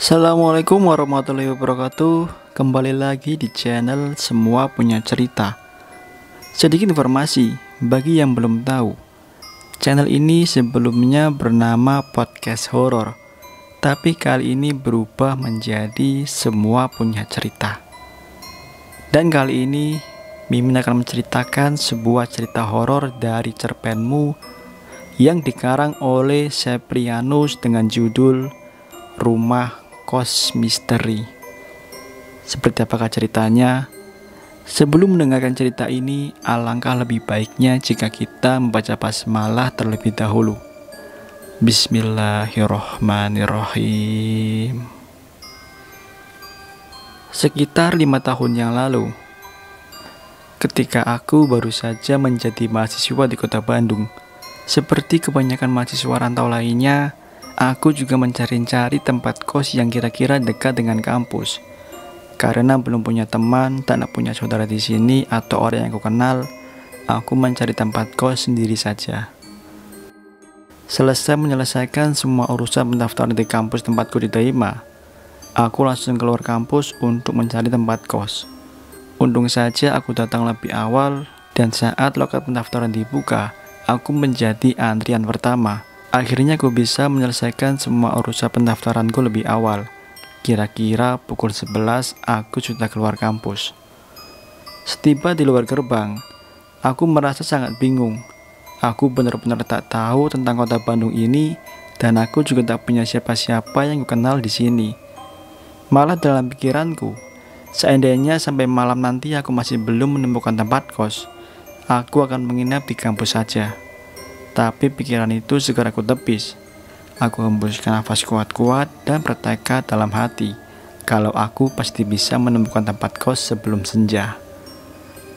Assalamualaikum warahmatullahi wabarakatuh. Kembali lagi di channel Semua Punya Cerita. Sedikit informasi bagi yang belum tahu, channel ini sebelumnya bernama Podcast Horor, tapi kali ini berubah menjadi Semua Punya Cerita. Dan kali ini Mimin akan menceritakan sebuah cerita horor dari cerpenmu yang dikarang oleh Seprianus dengan judul Rumah Kos Misteri. Seperti apakah ceritanya? Sebelum mendengarkan cerita ini, alangkah lebih baiknya jika kita membaca basmalah terlebih dahulu. Bismillahirrohmanirrohim. Sekitar 5 tahun yang lalu, ketika aku baru saja menjadi mahasiswa di kota Bandung, seperti kebanyakan mahasiswa rantau lainnya, aku juga mencari-cari tempat kos yang kira-kira dekat dengan kampus. Karena belum punya teman, tak punya saudara di sini atau orang yang aku kenal, aku mencari tempat kos sendiri saja. Selesai menyelesaikan semua urusan pendaftaran di kampus tempatku diterima, aku langsung keluar kampus untuk mencari tempat kos. Untung saja aku datang lebih awal, dan saat loket pendaftaran dibuka, aku menjadi antrian pertama. Akhirnya aku bisa menyelesaikan semua urusan pendaftaranku lebih awal. Kira-kira pukul 11 aku sudah keluar kampus. Setiba di luar gerbang, aku merasa sangat bingung. Aku benar-benar tak tahu tentang kota Bandung ini, dan aku juga tak punya siapa-siapa yang kenal di sini. Malah dalam pikiranku, seandainya sampai malam nanti aku masih belum menemukan tempat kos, aku akan menginap di kampus saja. Tapi pikiran itu segera aku tepis. Aku hembuskan nafas kuat-kuat dan bertekad dalam hati kalau aku pasti bisa menemukan tempat kos sebelum senja.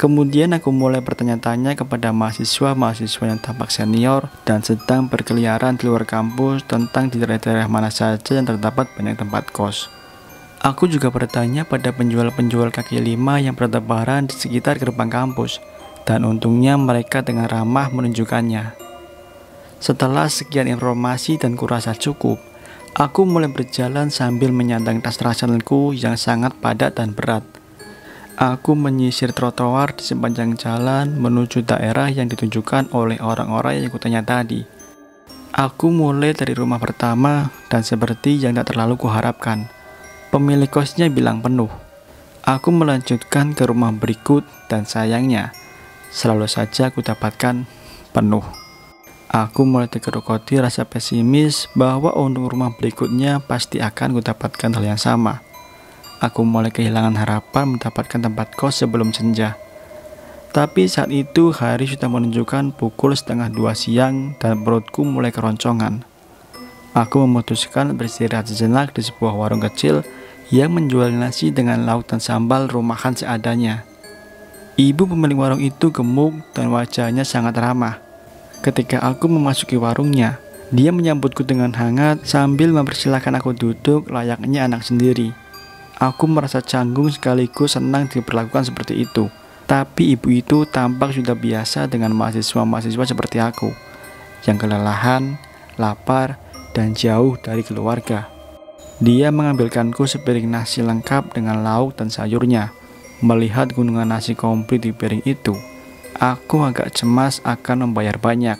Kemudian aku mulai bertanya-tanya kepada mahasiswa-mahasiswa yang tampak senior dan sedang berkeliaran di luar kampus tentang di daerah-daerah mana saja yang terdapat banyak tempat kos. Aku juga bertanya pada penjual-penjual kaki lima yang bertebaran di sekitar gerbang kampus, dan untungnya mereka dengan ramah menunjukkannya. Setelah sekian informasi dan kurasa cukup, aku mulai berjalan sambil menyandang tas ranselku yang sangat padat dan berat. Aku menyisir trotoar di sepanjang jalan menuju daerah yang ditunjukkan oleh orang-orang yang kutanya tadi. Aku mulai dari rumah pertama, dan seperti yang tak terlalu kuharapkan, pemilik kosnya bilang penuh. Aku melanjutkan ke rumah berikut, dan sayangnya selalu saja aku dapatkan penuh. Aku mulai tergerogoti rasa pesimis bahwa untuk rumah berikutnya pasti akan kudapatkan hal yang sama. Aku mulai kehilangan harapan mendapatkan tempat kos sebelum senja. Tapi saat itu hari sudah menunjukkan pukul 1:30 siang dan perutku mulai keroncongan. Aku memutuskan beristirahat sejenak di sebuah warung kecil yang menjual nasi dengan lauk dan sambal rumahan seadanya. Ibu pemilik warung itu gemuk dan wajahnya sangat ramah. Ketika aku memasuki warungnya, dia menyambutku dengan hangat sambil mempersilahkan aku duduk layaknya anak sendiri. Aku merasa canggung sekaligus senang diperlakukan seperti itu. Tapi ibu itu tampak sudah biasa dengan mahasiswa-mahasiswa seperti aku, yang kelelahan, lapar, dan jauh dari keluarga. Dia mengambilkanku sepiring nasi lengkap dengan lauk dan sayurnya. Melihat gunungan nasi komplit di piring itu, aku agak cemas akan membayar banyak.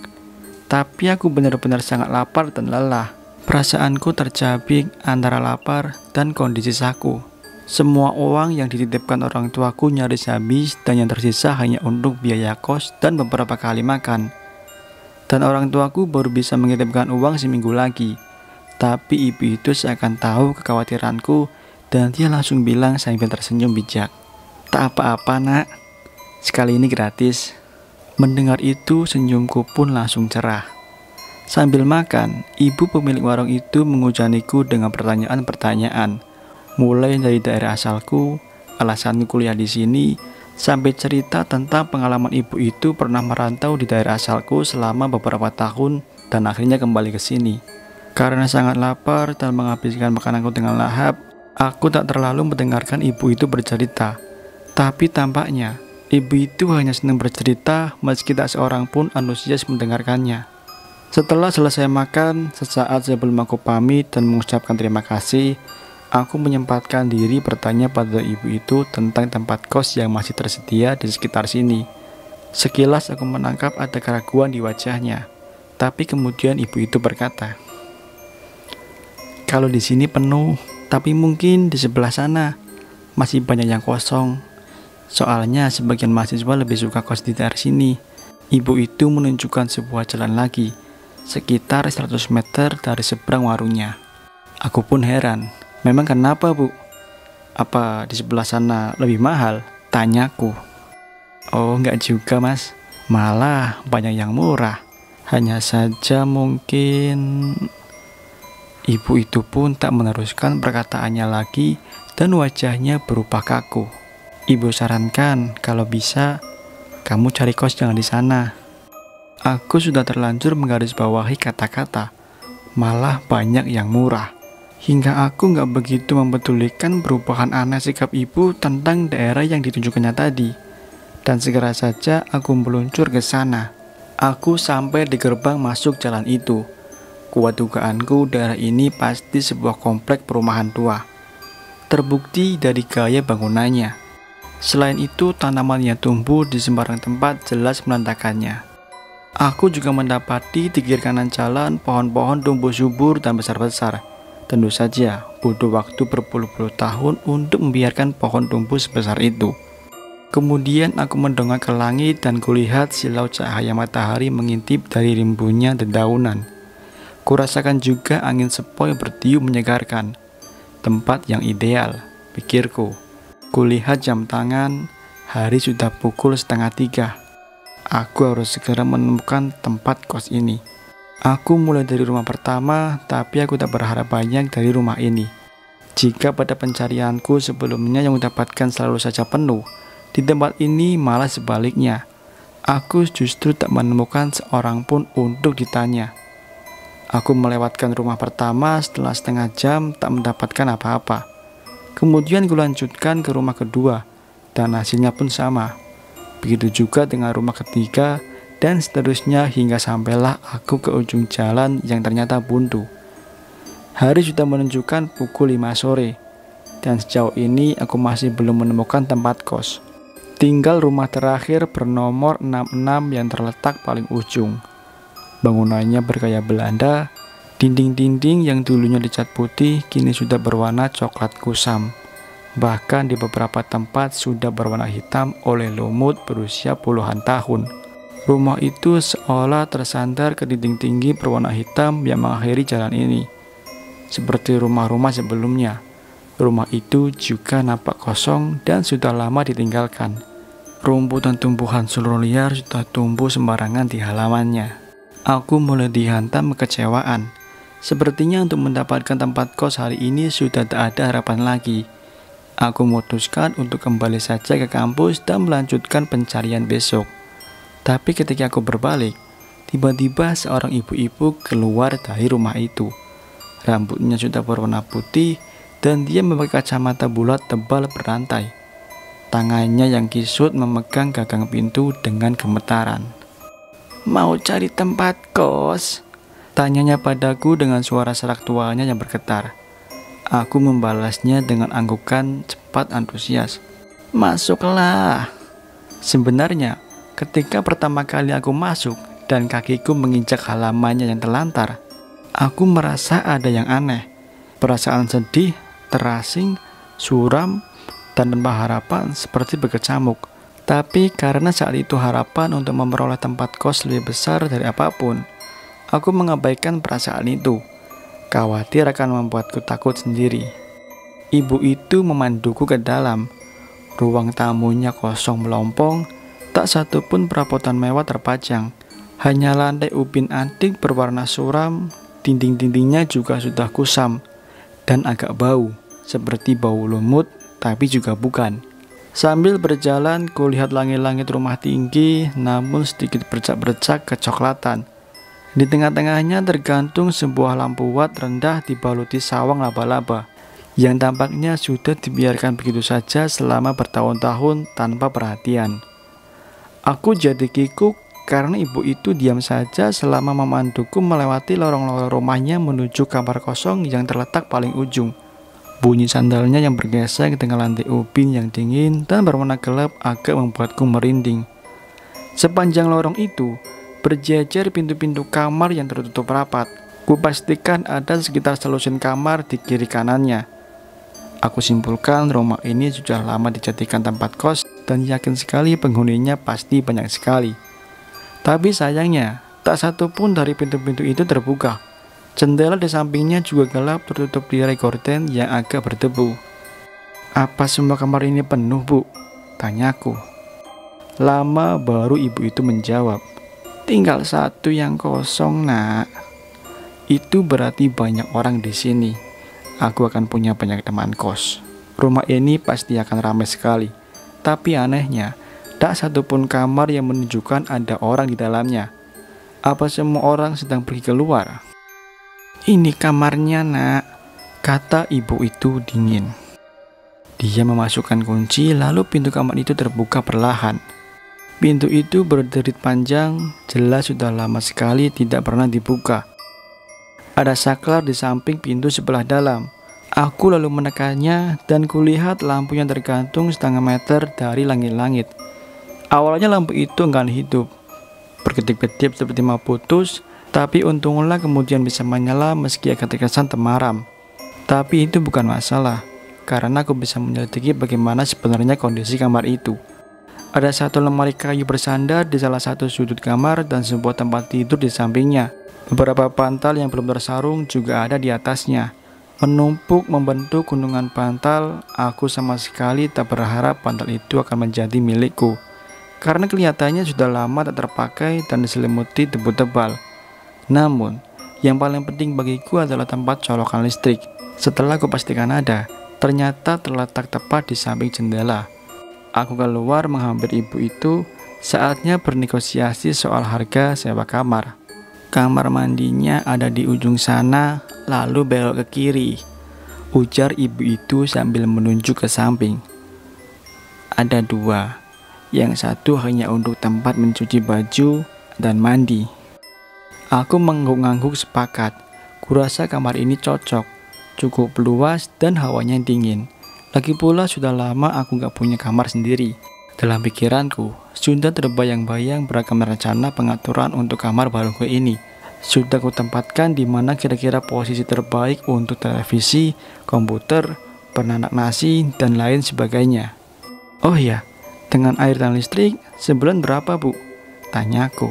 Tapi aku benar-benar sangat lapar dan lelah. Perasaanku tercabik antara lapar dan kondisi saku. Semua uang yang dititipkan orang tuaku nyaris habis, dan yang tersisa hanya untuk biaya kos dan beberapa kali makan. Dan orang tuaku baru bisa mengirimkan uang seminggu lagi. Tapi ibu itu seakan tahu kekhawatiranku, dan dia langsung bilang sambil tersenyum bijak, "Tak apa-apa nak, sekali ini gratis." Mendengar itu, senyumku pun langsung cerah. Sambil makan, ibu pemilik warung itu mengujaniku dengan pertanyaan-pertanyaan, mulai dari daerah asalku, alasanku kuliah di sini, sampai cerita tentang pengalaman ibu itu pernah merantau di daerah asalku selama beberapa tahun dan akhirnya kembali ke sini. Karena sangat lapar dan menghabiskan makananku dengan lahap, aku tak terlalu mendengarkan ibu itu bercerita. Tapi tampaknya ibu itu hanya senang bercerita meski tak seorang pun antusias mendengarkannya. Setelah selesai makan, sesaat sebelum aku pamit dan mengucapkan terima kasih, Aku menyempatkan diri bertanya pada ibu itu tentang tempat kos yang masih tersedia di sekitar sini. Sekilas aku menangkap ada keraguan di wajahnya, tapi kemudian ibu itu berkata, "Kalau di sini penuh, tapi mungkin di sebelah sana masih banyak yang kosong. Soalnya sebagian mahasiswa lebih suka kos di daerah sini." Ibu itu menunjukkan sebuah jalan lagi, sekitar 100 meter dari seberang warungnya. Aku pun heran, "Memang kenapa, Bu? Apa di sebelah sana lebih mahal?" tanyaku. "Oh, enggak juga, Mas. Malah banyak yang murah. Hanya saja mungkin..." Ibu itu pun tak meneruskan perkataannya lagi dan wajahnya berubah kaku. Ibu sarankan kalau bisa kamu cari kos jangan di sana. Aku sudah terlanjur menggarisbawahi kata-kata, malah banyak yang murah. Hingga aku nggak begitu mempedulikan perubahan aneh sikap ibu tentang daerah yang ditunjukkannya tadi. Dan segera saja aku meluncur ke sana. Aku sampai di gerbang masuk jalan itu. Kuat dugaanku daerah ini pasti sebuah komplek perumahan tua. Terbukti dari gaya bangunannya. Selain itu, tanaman yang tumbuh di sembarang tempat jelas menandakannya. Aku juga mendapati di kiri kanan jalan pohon-pohon tumbuh subur dan besar-besar. Tentu saja butuh waktu berpuluh-puluh tahun untuk membiarkan pohon tumbuh sebesar itu. Kemudian aku mendongak ke langit dan kulihat silau cahaya matahari mengintip dari rimbunnya dedaunan. Kurasakan juga angin sepoi bertiup menyegarkan. Tempat yang ideal, pikirku. Kulihat jam tangan, hari sudah pukul 2:30. Aku harus segera menemukan tempat kos ini. Aku mulai dari rumah pertama, tapi aku tak berharap banyak dari rumah ini. Jika pada pencarianku sebelumnya yang mendapatkan selalu saja penuh, di tempat ini malah sebaliknya. Aku justru tak menemukan seorang pun untuk ditanya. Aku melewatkan rumah pertama setelah setengah jam tak mendapatkan apa-apa. Kemudian kulanjutkan ke rumah kedua, dan hasilnya pun sama. Begitu juga dengan rumah ketiga, dan seterusnya hingga sampailah aku ke ujung jalan yang ternyata buntu. Hari sudah menunjukkan pukul 5 sore, dan sejauh ini aku masih belum menemukan tempat kos. Tinggal rumah terakhir bernomor 66 yang terletak paling ujung. Bangunannya bergaya Belanda. Dinding-dinding yang dulunya dicat putih kini sudah berwarna coklat kusam. Bahkan di beberapa tempat sudah berwarna hitam oleh lumut berusia puluhan tahun. Rumah itu seolah tersandar ke dinding tinggi berwarna hitam yang mengakhiri jalan ini. Seperti rumah-rumah sebelumnya, rumah itu juga nampak kosong dan sudah lama ditinggalkan. Rumput dan tumbuhan seluruh liar sudah tumbuh sembarangan di halamannya. Aku mulai dihantam kekecewaan. Sepertinya untuk mendapatkan tempat kos hari ini sudah tak ada harapan lagi. Aku memutuskan untuk kembali saja ke kampus dan melanjutkan pencarian besok. Tapi ketika aku berbalik, tiba-tiba seorang ibu-ibu keluar dari rumah itu. Rambutnya sudah berwarna putih dan dia memakai kacamata bulat tebal berantai. Tangannya yang kisut memegang gagang pintu dengan gemetaran. "Mau cari tempat kos?" tanyanya padaku dengan suara serak tuanya yang bergetar. Aku membalasnya dengan anggukan cepat antusias. "Masuklah." Sebenarnya, ketika pertama kali aku masuk dan kakiku menginjak halamannya yang terlantar, aku merasa ada yang aneh. Perasaan sedih, terasing, suram, dan tanpa harapan seperti berkecamuk. Tapi karena saat itu harapan untuk memperoleh tempat kos lebih besar dari apapun, aku mengabaikan perasaan itu, khawatir akan membuatku takut sendiri. Ibu itu memanduku ke dalam. Ruang tamunya kosong melompong, tak satupun perabotan mewah terpajang. Hanya lantai ubin antik berwarna suram, dinding-dindingnya juga sudah kusam, dan agak bau, seperti bau lumut, tapi juga bukan. Sambil berjalan, kulihat langit-langit rumah tinggi, namun sedikit bercak-bercak kecoklatan. Di tengah-tengahnya tergantung sebuah lampu watt rendah dibaluti sawang laba-laba yang tampaknya sudah dibiarkan begitu saja selama bertahun-tahun tanpa perhatian. Aku jadi kikuk karena ibu itu diam saja selama memanduku melewati lorong-lorong rumahnya menuju kamar kosong yang terletak paling ujung. Bunyi sandalnya yang bergesek dengan lantai ubin yang dingin dan berwarna gelap agak membuatku merinding. Sepanjang lorong itu, berjejer pintu-pintu kamar yang tertutup rapat. Kupastikan ada sekitar selusin kamar di kiri kanannya. Aku simpulkan rumah ini sudah lama dijadikan tempat kos dan yakin sekali penghuninya pasti banyak sekali. Tapi sayangnya, tak satu pun dari pintu-pintu itu terbuka. Jendela di sampingnya juga gelap tertutup tirai gorden yang agak berdebu. "Apa semua kamar ini penuh, Bu?" tanyaku. Lama baru ibu itu menjawab, "Tinggal satu yang kosong, Nak." "Itu berarti banyak orang di sini. Aku akan punya banyak teman kos. Rumah ini pasti akan ramai sekali. Tapi anehnya, tak satu pun kamar yang menunjukkan ada orang di dalamnya. Apa semua orang sedang pergi keluar?" "Ini kamarnya, Nak," kata ibu itu dingin. Dia memasukkan kunci, lalu pintu kamar itu terbuka perlahan. Pintu itu berderit panjang, jelas sudah lama sekali tidak pernah dibuka. Ada saklar di samping pintu sebelah dalam. Aku lalu menekannya dan kulihat lampu yang tergantung setengah meter dari langit-langit. Awalnya lampu itu enggan hidup, berkedip-kedip seperti mau putus, tapi untunglah kemudian bisa menyala meski agak terkesan temaram. Tapi itu bukan masalah, karena aku bisa menyelidiki bagaimana sebenarnya kondisi kamar itu. Ada satu lemari kayu bersandar di salah satu sudut kamar dan sebuah tempat tidur di sampingnya. Beberapa bantal yang belum tersarung juga ada di atasnya. Menumpuk membentuk gunungan bantal, aku sama sekali tak berharap bantal itu akan menjadi milikku. Karena kelihatannya sudah lama tak terpakai dan diselimuti debu tebal. Namun, yang paling penting bagiku adalah tempat colokan listrik. Setelah aku pastikan ada, ternyata terletak tepat di samping jendela. Aku keluar menghampiri ibu itu, saatnya bernegosiasi soal harga sewa kamar. "Kamar mandinya ada di ujung sana, lalu belok ke kiri," ujar ibu itu sambil menunjuk ke samping. "Ada dua, yang satu hanya untuk tempat mencuci baju dan mandi." Aku mengangguk-angguk sepakat. Kurasa kamar ini cocok, cukup luas dan hawanya dingin. Lagi pula sudah lama aku gak punya kamar sendiri. Dalam pikiranku, sudah terbayang-bayang beragam rencana pengaturan untuk kamar baruku ini. Sudah kutempatkan di mana kira-kira posisi terbaik untuk televisi, komputer, penanak nasi, dan lain sebagainya. "Oh ya, dengan air dan listrik, sebulan berapa, Bu?" tanyaku.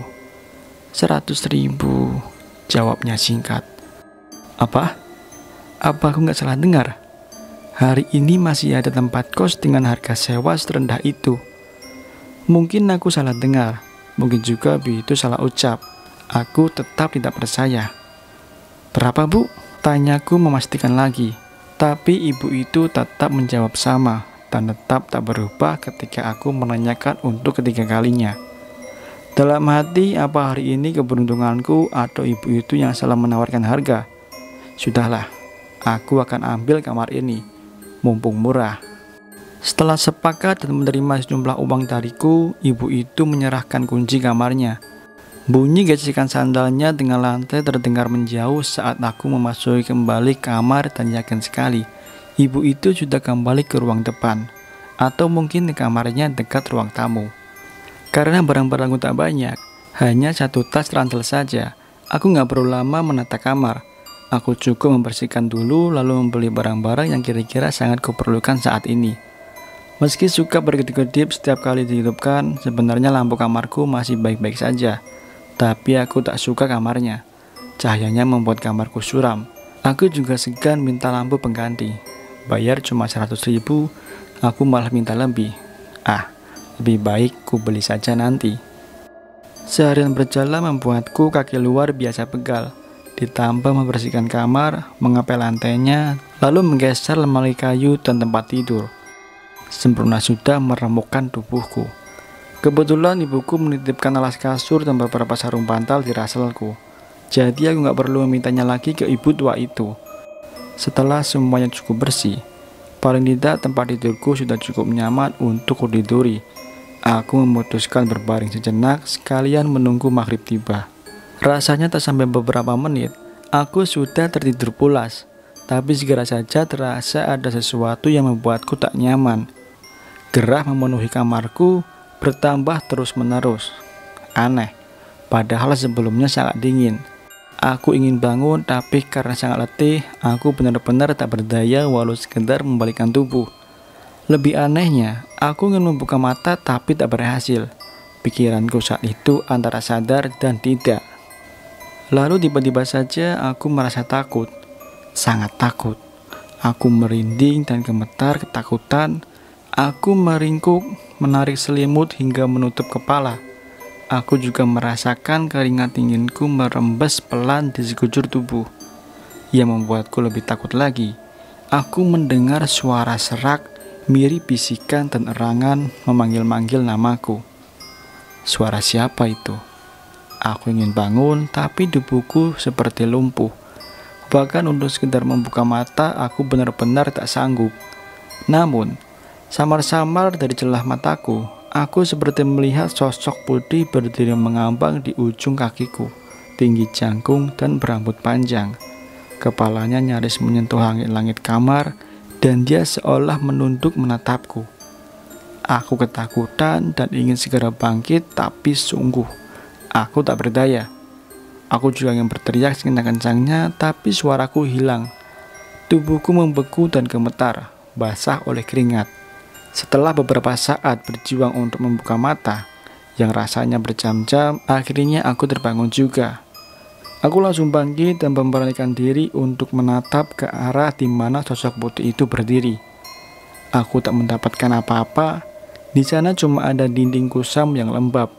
100.000, jawabnya singkat. Apa aku nggak salah dengar? Hari ini masih ada tempat kos dengan harga sewa serendah itu. Mungkin aku salah dengar, mungkin juga Bu itu salah ucap. Aku tetap tidak percaya. "Berapa, Bu?" tanyaku memastikan lagi. Tapi ibu itu tetap menjawab sama dan tetap tak berubah ketika aku menanyakan untuk ketiga kalinya. Dalam hati, apa hari ini keberuntunganku atau ibu itu yang salah menawarkan harga? Sudahlah, aku akan ambil kamar ini, mumpung murah. Setelah sepakat dan menerima sejumlah uang dariku, ibu itu menyerahkan kunci kamarnya. Bunyi gesekan sandalnya dengan lantai terdengar menjauh saat aku memasuki kembali kamar dan yakin sekali, ibu itu sudah kembali ke ruang depan, atau mungkin di kamarnya dekat ruang tamu. Karena barang-barangku tak banyak, hanya satu tas ransel saja, aku gak perlu lama menata kamar. Aku cukup membersihkan dulu lalu membeli barang-barang yang kira-kira sangat kuperlukan saat ini. Meski suka berkedip-kedip setiap kali dihidupkan, sebenarnya lampu kamarku masih baik-baik saja. Tapi aku tak suka kamarnya. Cahayanya membuat kamarku suram. Aku juga segan minta lampu pengganti. Bayar cuma 100.000, aku malah minta lebih. Lebih baik ku beli saja nanti. Seharian berjalan membuatku kaki luar biasa pegal. Ditambah membersihkan kamar, mengepel lantainya, lalu menggeser lemari kayu dan tempat tidur. Sempurna sudah meremukkan tubuhku. Kebetulan ibuku menitipkan alas kasur dan beberapa sarung bantal di raselku. Jadi aku gak perlu memintanya lagi ke ibu tua itu. Setelah semuanya cukup bersih, paling tidak tempat tidurku sudah cukup nyaman untuk kutiduri. Aku memutuskan berbaring sejenak sekalian menunggu maghrib tiba. Rasanya tak sampai beberapa menit, aku sudah tertidur pulas. tapi segera saja terasa ada sesuatu yang membuatku tak nyaman. Gerah memenuhi kamarku, bertambah terus-menerus. Aneh, padahal sebelumnya sangat dingin. Aku ingin bangun, tapi karena sangat letih, aku benar-benar tak berdaya walau sekedar membalikkan tubuh. Lebih anehnya, aku ingin membuka mata tapi tak berhasil. Pikiranku saat itu antara sadar dan tidak. Lalu tiba-tiba saja aku merasa takut. Sangat takut. Aku merinding dan gemetar ketakutan. Aku meringkuk, menarik selimut hingga menutup kepala. Aku juga merasakan keringat dinginku merembes pelan di sekujur tubuh. Yang membuatku lebih takut lagi. Aku mendengar suara serak, mirip bisikan dan erangan memanggil-manggil namaku. Suara siapa itu? Aku ingin bangun, tapi tubuhku seperti lumpuh. Bahkan untuk sekedar membuka mata, aku benar-benar tak sanggup. Namun, samar-samar dari celah mataku, aku seperti melihat sosok putih berdiri mengambang di ujung kakiku, tinggi jangkung dan berambut panjang. Kepalanya nyaris menyentuh langit-langit kamar, dan dia seolah menunduk menatapku. Aku ketakutan dan ingin segera bangkit, tapi sungguh, aku tak berdaya. Aku juga ingin berteriak sekencang-kencangnya, tapi suaraku hilang. Tubuhku membeku dan gemetar, basah oleh keringat. Setelah beberapa saat berjuang untuk membuka mata, yang rasanya berjam-jam, akhirnya aku terbangun juga. Aku langsung bangkit dan memberanikan diri untuk menatap ke arah di mana sosok putih itu berdiri. Aku tak mendapatkan apa-apa. Di sana cuma ada dinding kusam yang lembab.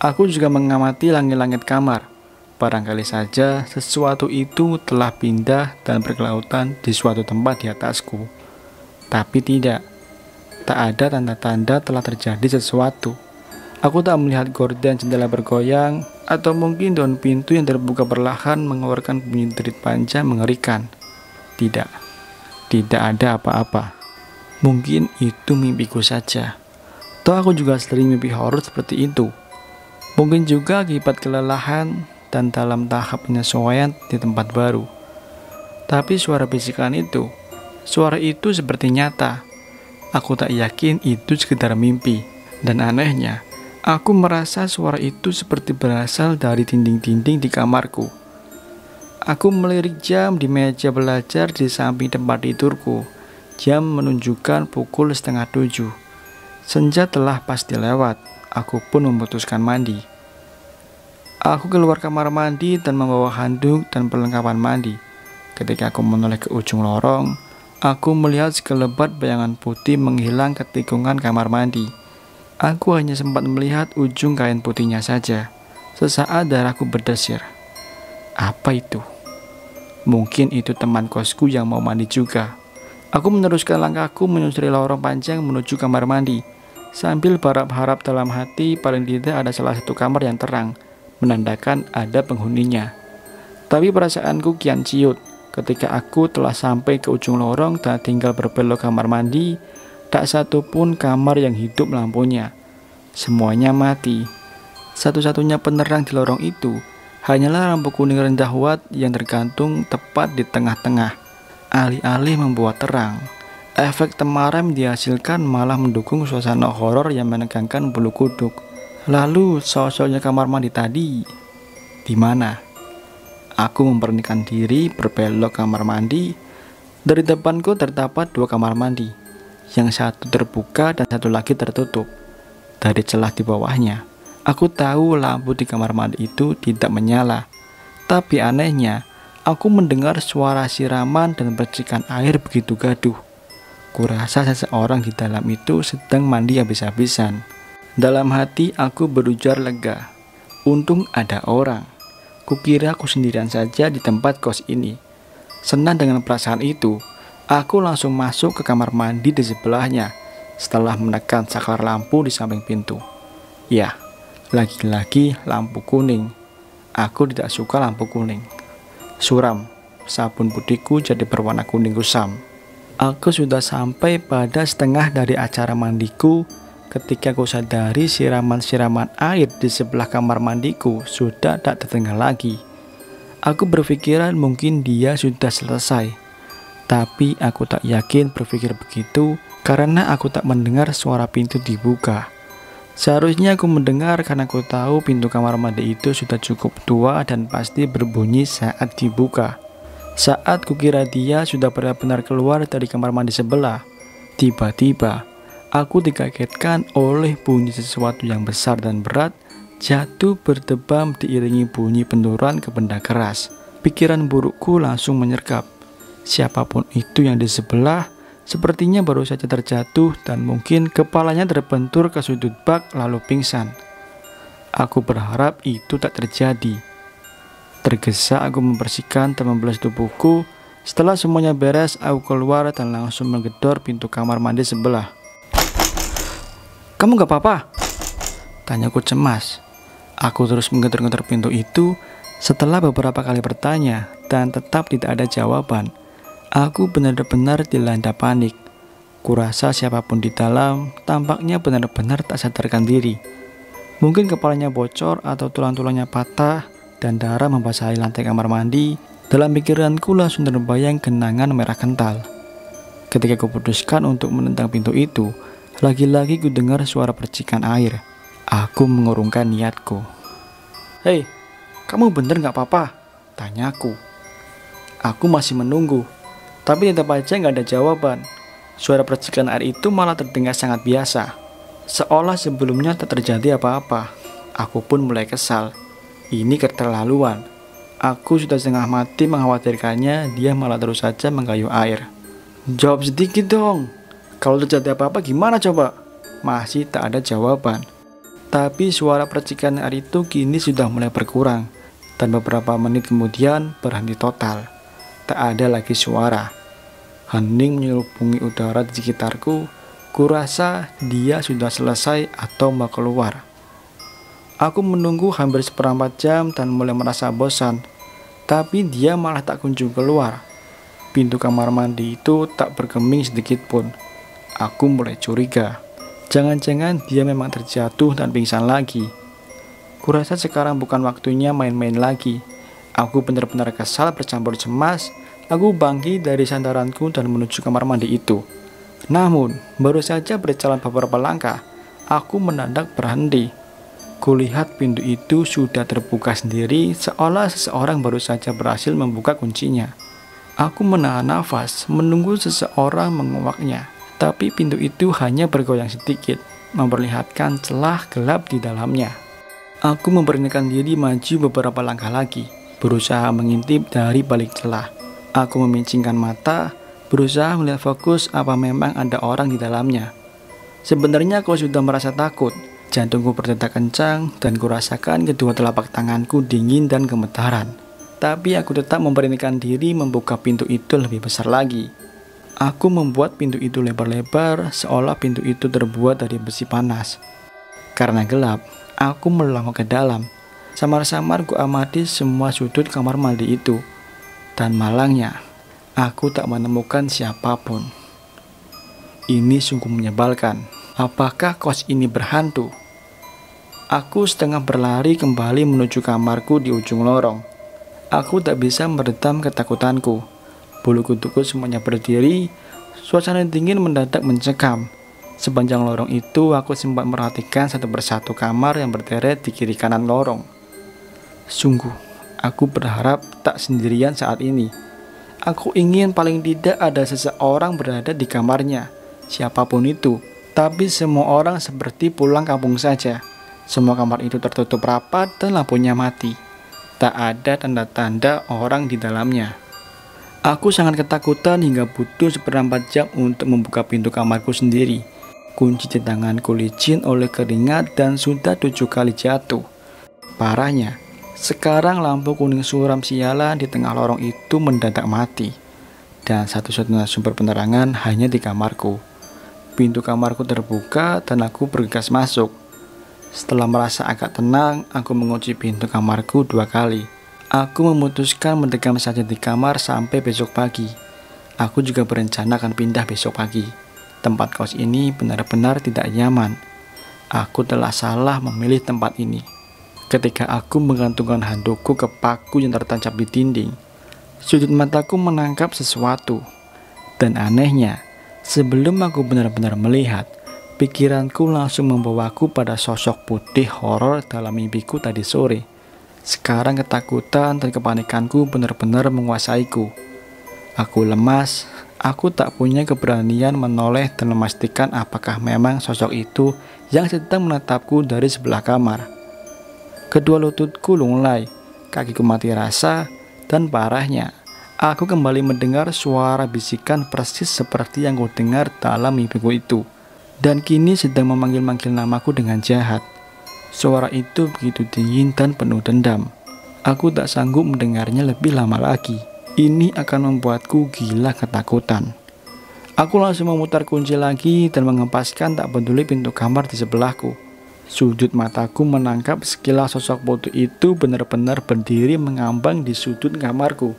Aku juga mengamati langit-langit kamar. Barangkali saja sesuatu itu telah pindah dan berkelautan di suatu tempat di atasku. Tapi tidak. Tak ada tanda-tanda telah terjadi sesuatu. Aku tak melihat gorden jendela bergoyang, atau mungkin daun pintu yang terbuka perlahan mengeluarkan bunyi derit panjang mengerikan. Tidak. Tidak ada apa-apa. Mungkin itu mimpiku saja. Toh aku juga sering mimpi horor seperti itu. Mungkin juga akibat kelelahan dan dalam tahap penyesuaian di tempat baru. Tapi suara bisikan itu, suara itu seperti nyata. Aku tak yakin itu sekedar mimpi. Dan anehnya, aku merasa suara itu seperti berasal dari dinding-dinding di kamarku. Aku melirik jam di meja belajar di samping tempat tidurku. Jam menunjukkan pukul 6:30. Senja telah pasti lewat. Aku pun memutuskan mandi. Aku keluar kamar mandi dan membawa handuk dan perlengkapan mandi. Ketika aku menoleh ke ujung lorong, aku melihat sekelebat bayangan putih menghilang ke tikungan kamar mandi. Aku hanya sempat melihat ujung kain putihnya saja. Sesaat darahku berdesir. Apa itu? Mungkin itu teman kosku yang mau mandi juga. Aku meneruskan langkahku menyusuri lorong panjang menuju kamar mandi, sambil berharap dalam hati paling tidak ada salah satu kamar yang terang, menandakan ada penghuninya. Tapi perasaanku kian ciut ketika aku telah sampai ke ujung lorong dan tinggal berbelok kamar mandi. Tak satu pun kamar yang hidup lampunya. Semuanya mati. Satu-satunya penerang di lorong itu hanyalah lampu kuning rendah watt yang tergantung tepat di tengah-tengah. Alih-alih membuat terang, efek temaram dihasilkan malah mendukung suasana horor yang menegangkan bulu kuduk. Lalu sosoknya kamar mandi tadi di mana? Aku memberanikan diri berbelok kamar mandi. Dari depanku terdapat dua kamar mandi. Yang satu terbuka dan satu lagi tertutup. Dari celah di bawahnya, aku tahu lampu di kamar mandi itu tidak menyala. Tapi anehnya, aku mendengar suara siraman dan percikan air begitu gaduh. Kurasa seseorang di dalam itu sedang mandi habis-habisan. Dalam hati aku berujar lega. Untung ada orang. Kukira aku sendirian saja di tempat kos ini. Senang dengan perasaan itu, aku langsung masuk ke kamar mandi di sebelahnya setelah menekan saklar lampu di samping pintu. Ya, lagi-lagi lampu kuning. Aku tidak suka lampu kuning. Suram, sabun putihku jadi berwarna kuning kusam. Aku sudah sampai pada setengah dari acara mandiku ketika aku sadari siraman-siraman air di sebelah kamar mandiku sudah tak terdengar lagi. Aku berpikiran mungkin dia sudah selesai. Tapi aku tak yakin berpikir begitu karena aku tak mendengar suara pintu dibuka. Seharusnya aku mendengar karena aku tahu pintu kamar mandi itu sudah cukup tua dan pasti berbunyi saat dibuka. Saat kukira dia sudah benar-benar keluar dari kamar mandi sebelah, tiba-tiba aku dikagetkan oleh bunyi sesuatu yang besar dan berat jatuh berdebam diiringi bunyi benturan ke benda keras. Pikiran burukku langsung menyergap. Siapapun itu yang di sebelah sepertinya baru saja terjatuh dan mungkin kepalanya terbentur ke sudut bak lalu pingsan. Aku berharap itu tak terjadi. Tergesa aku membersihkan dan membelas tubuhku. Setelah semuanya beres, aku keluar dan langsung menggedor pintu kamar mandi sebelah. "Kamu gak apa-apa?" tanyaku cemas. Aku terus menggetar-getar pintu itu. Setelah beberapa kali bertanya dan tetap tidak ada jawaban, aku benar-benar dilanda panik. Kurasa siapapun di dalam tampaknya benar-benar tak sadarkan diri. Mungkin kepalanya bocor atau tulang-tulangnya patah dan darah membasahi lantai kamar mandi. Dalam pikiranku langsung terbayang genangan merah kental. Ketika aku putuskan untuk menentang pintu itu, lagi-lagi ku dengar suara percikan air. Aku mengurungkan niatku. "Hei, kamu bener gak apa-apa?" tanyaku. Aku masih menunggu, tapi tetap aja gak ada jawaban. Suara percikan air itu malah terdengar sangat biasa, seolah sebelumnya tak terjadi apa-apa. Aku pun mulai kesal. Ini keterlaluan. Aku sudah setengah mati mengkhawatirkannya, dia malah terus saja menggayuh air. "Jawab sedikit dong. Kalau terjadi apa-apa gimana coba?" Masih tak ada jawaban. Tapi suara percikan air itu kini sudah mulai berkurang, dan beberapa menit kemudian berhenti total. Tak ada lagi suara. Hening menyelubungi udara di sekitarku. Kurasa dia sudah selesai atau mau keluar. Aku menunggu hampir seperempat jam dan mulai merasa bosan. Tapi dia malah tak kunjung keluar. Pintu kamar mandi itu tak bergeming sedikit pun. Aku mulai curiga. Jangan-jangan dia memang terjatuh dan pingsan lagi. Kurasa sekarang bukan waktunya main-main lagi. Aku benar-benar kesal bercampur cemas. Aku bangkit dari sandaranku dan menuju kamar mandi itu. Namun, baru saja berjalan beberapa langkah, aku mendadak berhenti. Kulihat pintu itu sudah terbuka sendiri, seolah seseorang baru saja berhasil membuka kuncinya. Aku menahan nafas, menunggu seseorang menguaknya. Tapi pintu itu hanya bergoyang sedikit, memperlihatkan celah gelap di dalamnya. Aku memberanikan diri maju beberapa langkah lagi, berusaha mengintip dari balik celah. Aku memincingkan mata, berusaha melihat fokus apa memang ada orang di dalamnya. Sebenarnya aku sudah merasa takut. Jantungku berdetak kencang dan kurasakan kedua telapak tanganku dingin dan gemetaran. Tapi aku tetap memberanikan diri membuka pintu itu lebih besar lagi. Aku membuat pintu itu lebar-lebar, seolah pintu itu terbuat dari besi panas. Karena gelap, aku melongok ke dalam. Samar-samar ku amati semua sudut kamar mandi itu. Dan malangnya, aku tak menemukan siapapun. Ini sungguh menyebalkan. Apakah kos ini berhantu? Aku setengah berlari kembali menuju kamarku di ujung lorong. Aku tak bisa meredam ketakutanku. Bulu kuduku semuanya berdiri. Suasana dingin mendadak mencekam. Sepanjang lorong itu aku sempat merhatikan satu persatu kamar yang berderet di kiri kanan lorong. Sungguh, aku berharap tak sendirian saat ini. Aku ingin paling tidak ada seseorang berada di kamarnya, siapapun itu. Tapi semua orang seperti pulang kampung saja. Semua kamar itu tertutup rapat dan lampunya mati. Tak ada tanda-tanda orang di dalamnya. Aku sangat ketakutan hingga butuh seperempat jam untuk membuka pintu kamarku sendiri. Kunci di tanganku licin oleh keringat dan sudah 7 kali jatuh. Parahnya, sekarang lampu kuning suram sialan di tengah lorong itu mendadak mati. Dan satu-satunya sumber penerangan hanya di kamarku. Pintu kamarku terbuka dan aku bergegas masuk. Setelah merasa agak tenang, aku mengunci pintu kamarku 2 kali. Aku memutuskan mendekam saja di kamar sampai besok pagi. Aku juga berencana akan pindah besok pagi. Tempat kos ini benar-benar tidak nyaman. Aku telah salah memilih tempat ini. Ketika aku menggantungkan handukku ke paku yang tertancap di dinding, sudut mataku menangkap sesuatu. Dan anehnya, sebelum aku benar-benar melihat, pikiranku langsung membawaku pada sosok putih horor dalam mimpiku tadi sore. Sekarang ketakutan dan kepanikanku benar-benar menguasaiku. Aku lemas, aku tak punya keberanian menoleh dan memastikan apakah memang sosok itu yang sedang menatapku dari sebelah kamar. Kedua lututku lunglai, kakiku mati rasa, dan parahnya, aku kembali mendengar suara bisikan persis seperti yang kudengar dalam mimpiku itu. Dan kini sedang memanggil-manggil namaku dengan jahat. Suara itu begitu dingin dan penuh dendam. Aku tak sanggup mendengarnya lebih lama lagi. Ini akan membuatku gila ketakutan. Aku langsung memutar kunci lagi dan mengempaskan tak peduli pintu kamar di sebelahku. Sudut mataku menangkap sekilas sosok putih itu benar-benar berdiri mengambang di sudut kamarku.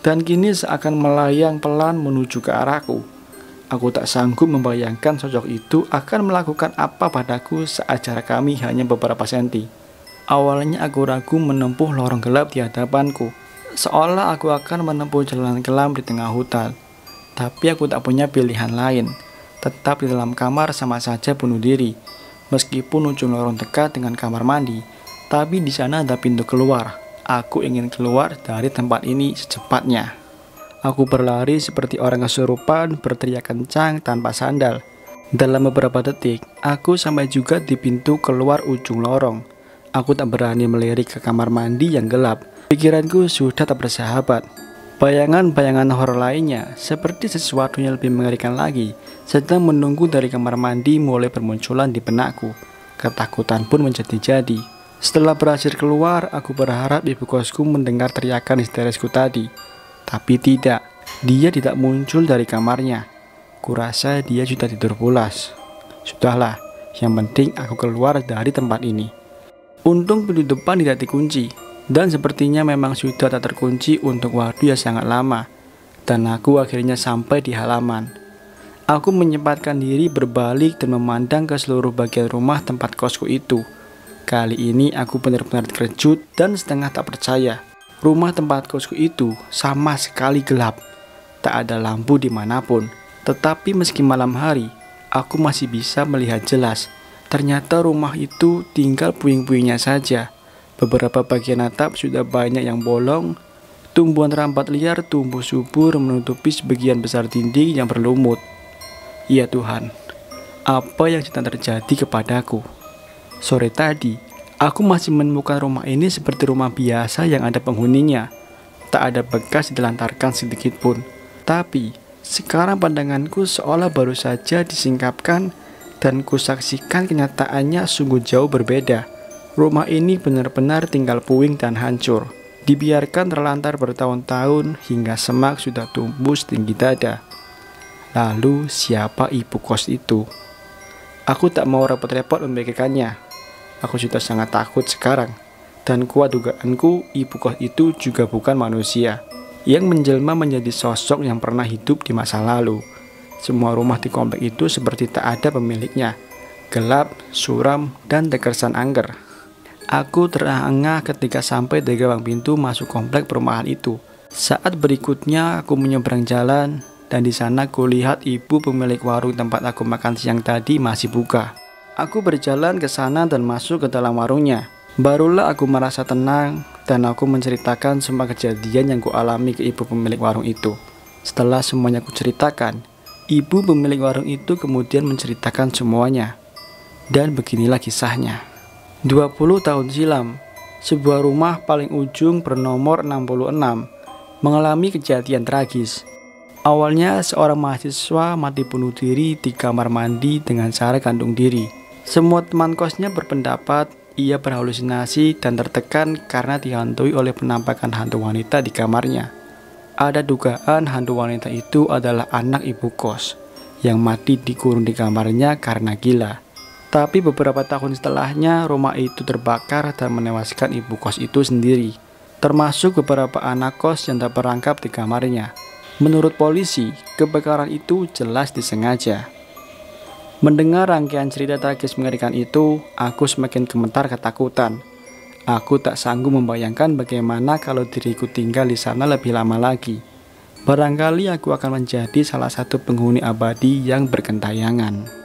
Dan kini seakan melayang pelan menuju ke arahku. Aku tak sanggup membayangkan sosok itu akan melakukan apa padaku saat jarak kami hanya beberapa senti. Awalnya aku ragu menempuh lorong gelap di hadapanku, seolah aku akan menempuh jalan kelam di tengah hutan. Tapi aku tak punya pilihan lain. Tetap di dalam kamar sama saja bunuh diri. Meskipun ujung lorong dekat dengan kamar mandi, tapi di sana ada pintu keluar. Aku ingin keluar dari tempat ini secepatnya. Aku berlari seperti orang kesurupan, berteriak kencang tanpa sandal. Dalam beberapa detik, aku sampai juga di pintu keluar ujung lorong. Aku tak berani melirik ke kamar mandi yang gelap. Pikiranku sudah tak bersahabat. Bayangan-bayangan horor lainnya, seperti sesuatu yang lebih mengerikan lagi, sedang menunggu dari kamar mandi mulai bermunculan di benakku. Ketakutan pun menjadi-jadi. Setelah berhasil keluar, aku berharap ibu kosku mendengar teriakan histerisku tadi. Tapi tidak, dia tidak muncul dari kamarnya. Kurasa dia sudah tidur pulas. Sudahlah, yang penting aku keluar dari tempat ini. Untung pintu depan tidak dikunci. Dan sepertinya memang sudah tak terkunci untuk waktu yang sangat lama. Dan aku akhirnya sampai di halaman. Aku menyempatkan diri berbalik dan memandang ke seluruh bagian rumah tempat kosku itu. Kali ini aku benar-benar terkejut dan setengah tak percaya. Rumah tempat kosku itu sama sekali gelap. Tak ada lampu dimanapun. Tetapi meski malam hari, aku masih bisa melihat jelas. Ternyata rumah itu tinggal puing-puingnya saja. Beberapa bagian atap sudah banyak yang bolong. Tumbuhan rambat liar tumbuh subur menutupi sebagian besar dinding yang berlumut. Ya Tuhan, apa yang sedang terjadi kepadaku? Sore tadi, aku masih menemukan rumah ini seperti rumah biasa yang ada penghuninya. Tak ada bekas dilantarkan sedikit pun. Tapi, sekarang pandanganku seolah baru saja disingkapkan dan kusaksikan kenyataannya sungguh jauh berbeda. Rumah ini benar-benar tinggal puing dan hancur. Dibiarkan terlantar bertahun-tahun hingga semak sudah tumbuh setinggi dada. Lalu siapa ibu kos itu? Aku tak mau repot-repot memikirkannya. Aku sudah sangat takut sekarang. Dan kuat dugaanku ibu kos itu juga bukan manusia yang menjelma menjadi sosok yang pernah hidup di masa lalu. Semua rumah di komplek itu seperti tak ada pemiliknya. Gelap, suram, dan terkesan angker. Aku terengah ketika sampai di gerbang pintu masuk komplek perumahan itu. Saat berikutnya aku menyeberang jalan dan di sana kulihat ibu pemilik warung tempat aku makan siang tadi masih buka. Aku berjalan ke sana dan masuk ke dalam warungnya. Barulah aku merasa tenang dan aku menceritakan semua kejadian yang kualami ke ibu pemilik warung itu. Setelah semuanya kuceritakan, ibu pemilik warung itu kemudian menceritakan semuanya. Dan beginilah kisahnya. 20 tahun silam, sebuah rumah paling ujung bernomor 66 mengalami kejadian tragis. Awalnya seorang mahasiswa mati bunuh diri di kamar mandi dengan cara gantung diri. Semua teman kosnya berpendapat ia berhalusinasi dan tertekan karena dihantui oleh penampakan hantu wanita di kamarnya. Ada dugaan hantu wanita itu adalah anak ibu kos yang mati dikurung di kamarnya karena gila. Tapi beberapa tahun setelahnya rumah itu terbakar dan menewaskan ibu kos itu sendiri, termasuk beberapa anak kos yang terperangkap di kamarnya. Menurut polisi, kebakaran itu jelas disengaja. Mendengar rangkaian cerita tragis mengerikan itu, aku semakin gemetar ketakutan. Aku tak sanggup membayangkan bagaimana kalau diriku tinggal di sana lebih lama lagi. Barangkali aku akan menjadi salah satu penghuni abadi yang bergentayangan.